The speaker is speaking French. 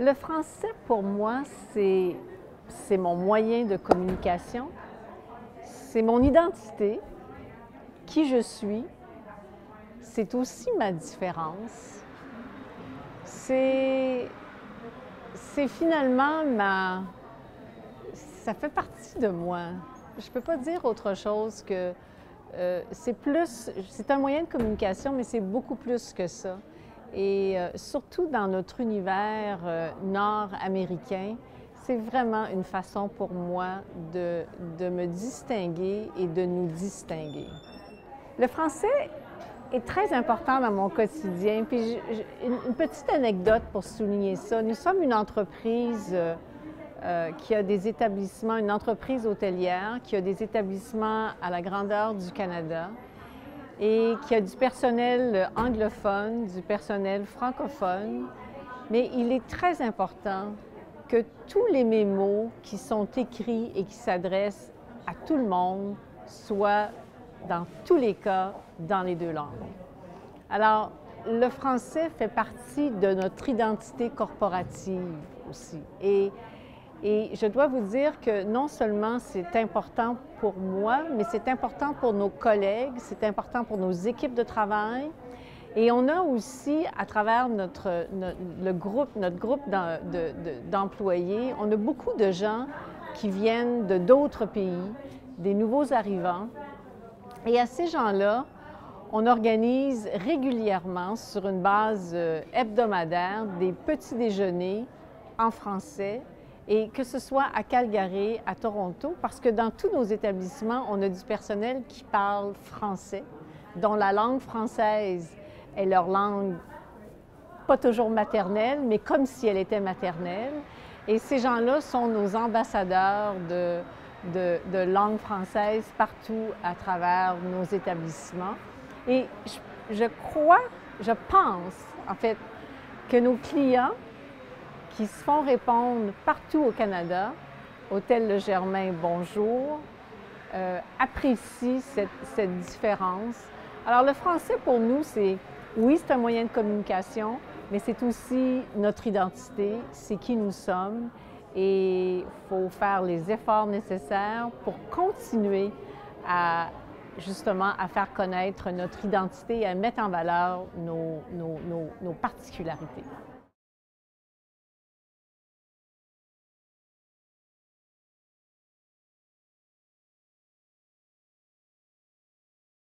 Le français, pour moi, c'est mon moyen de communication, c'est mon identité, qui je suis, c'est aussi ma différence. C'est finalement ça fait partie de moi. Je ne peux pas dire autre chose que c'est un moyen de communication, mais c'est beaucoup plus que ça. Et surtout dans notre univers nord-américain, c'est vraiment une façon pour moi de me distinguer et de nous distinguer. Le français est très important dans mon quotidien. Puis une petite anecdote pour souligner ça. Nous sommes une entreprise qui a des établissements, une entreprise hôtelière qui a des établissements à la grandeur du Canada et qui a du personnel anglophone, du personnel francophone. Mais il est très important que tous les mémos qui sont écrits et qui s'adressent à tout le monde soient, dans tous les cas, dans les deux langues. Alors, le français fait partie de notre identité corporative aussi. Et je dois vous dire que non seulement c'est important pour moi, mais c'est important pour nos collègues, c'est important pour nos équipes de travail. Et on a aussi, à travers notre groupe d'employés, on a beaucoup de gens qui viennent de d'autres pays, des nouveaux arrivants. Et à ces gens-là, on organise régulièrement, sur une base hebdomadaire, des petits déjeuners en français, et que ce soit à Calgary, à Toronto, parce que dans tous nos établissements, on a du personnel qui parle français, dont la langue française est leur langue, pas toujours maternelle, mais comme si elle était maternelle. Et ces gens-là sont nos ambassadeurs de langue française partout à travers nos établissements. Et je pense, en fait, que nos clients qui se font répondre partout au Canada, Hôtel Le Germain, bonjour, apprécient cette différence. Alors, le français, pour nous, oui, c'est un moyen de communication, mais c'est aussi notre identité, c'est qui nous sommes, et il faut faire les efforts nécessaires pour continuer justement à faire connaître notre identité et à mettre en valeur nos particularités.